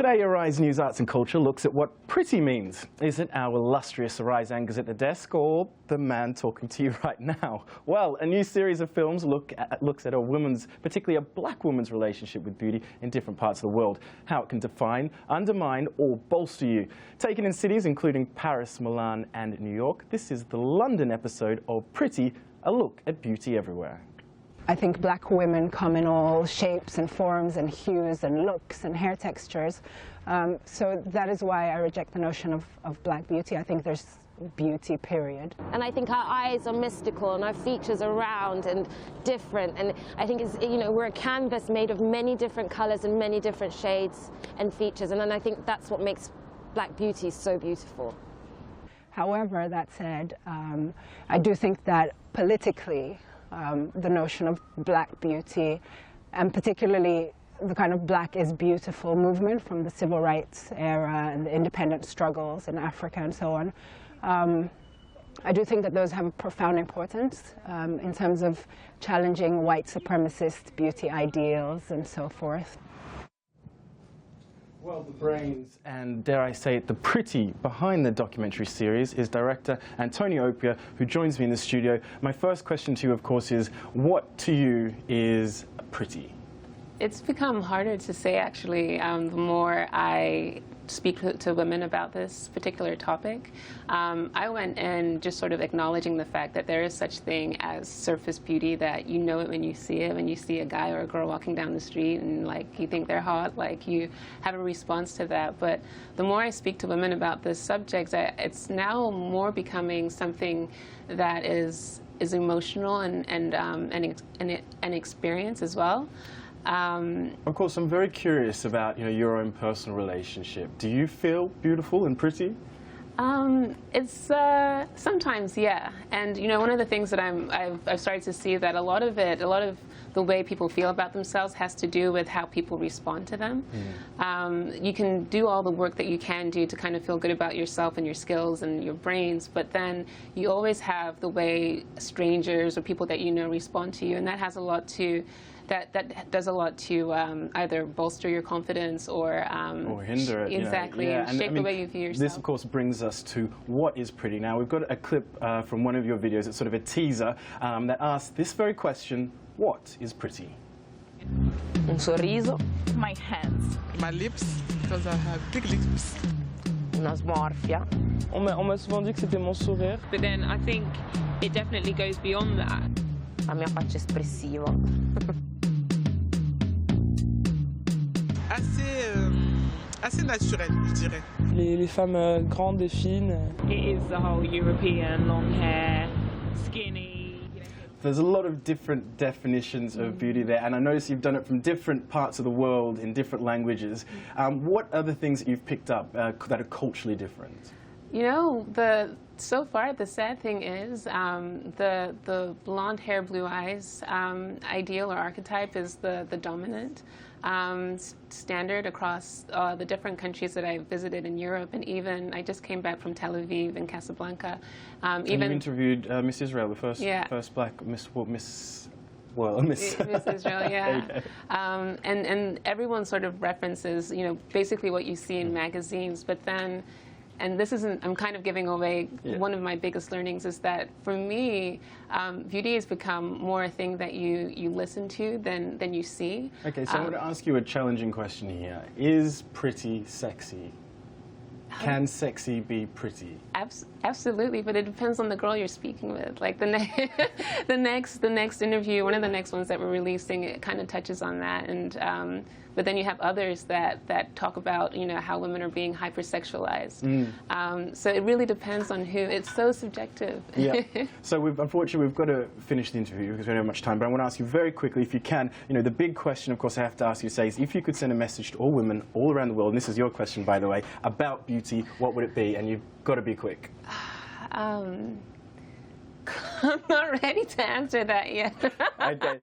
Today, Arise News Arts and Culture looks at what pretty means. Is it our illustrious Arise anchors at the desk or the man talking to you right now? Well, a new series of films looks at a woman's, particularly a black woman's relationship with beauty in different parts of the world, how it can define, undermine or bolster you. Taken in cities including Paris, Milan and New York, this is the London episode of Pretty, a look at beauty everywhere. I think black women come in all shapes and forms and hues and looks and hair textures. So that is why I reject the notion of black beauty. I think there's beauty, period. And I think our eyes are mystical and our features are round and different. And I think it's, we're a canvas made of many different colors and many different shades and features. And then I think that's what makes black beauty so beautiful. However, that said, I do think that politically, the notion of black beauty, and particularly the kind of black is beautiful movement from the civil rights era and the independent struggles in Africa and so on, I do think that those have a profound importance in terms of challenging white supremacist beauty ideals and so forth. Well, the brains and, dare I say it, the pretty behind the documentary series is director Antonia Speaks, who joins me in the studio. My first question to you, of course, is what to you is pretty? It's become harder to say, actually, the more I speak to women about this particular topic. I went in just sort of acknowledging the fact that there is such thing as surface beauty, that you know it when you see it, when you see a guy or a girl walking down the street and like you think they're hot, like you have a response to that. But the more I speak to women about this subject, it's now more becoming something that is emotional and an experience as well. Of course, I'm very curious about your own personal relationship. Do you feel beautiful and pretty? It's sometimes, yeah. And one of the things that I've started to see that a lot of the way people feel about themselves has to do with how people respond to them. You can do all the work that you can do to kind of feel good about yourself and your skills and your brains, but then you always have the way strangers or people that respond to you, and that has a lot to. That does a lot to either bolster your confidence or hinder it. Exactly, and shape the way you view yourself. This, of course, brings us to what is pretty. Now, we've got a clip from one of your videos. It's sort of a teaser that asks this very question: what is pretty? Un sorriso. My hands. My lips, because I have big lips. Una smorfia. On m'a souvent dit que c'était mon sourire. But then I think it definitely goes beyond that. La mia faccia espressiva. Assez naturel, je dirais. Les femmes grandes et fines. It is the whole European long hair, skinny. There's a lot of different definitions of beauty there, and I notice you've done it from different parts of the world in different languages. What are the things that you've picked up that are culturally different? So far, the sad thing is the blonde hair, blue eyes ideal or archetype is the dominant standard across the different countries that I've visited in Europe, and even I just came back from Tel Aviv and Casablanca. And you interviewed Miss Israel, the first black Miss Israel, yeah. And everyone sort of references, basically what you see in magazines, but then. And this isn't, I'm kind of giving away one of my biggest learnings is that for me, beauty has become more a thing that you listen to than you see. Okay, so I'm going to ask you a challenging question here. Is pretty sexy? Can sexy be pretty? Absolutely, but it depends on the girl you're speaking with. Like the next interview, one of the next ones that we're releasing, it kind of touches on that. And but then you have others that talk about how women are being hypersexualized. So it really depends on who. It's so subjective. Yeah. So unfortunately we've got to finish the interview because we don't have much time. But I want to ask you very quickly, if you can, the big question, of course, I have to ask you, says, if you could send a message to all women all around the world, and this is your question, by the way, about beauty, what would it be? And you've got to be quick. I'm not ready to answer that yet. Okay.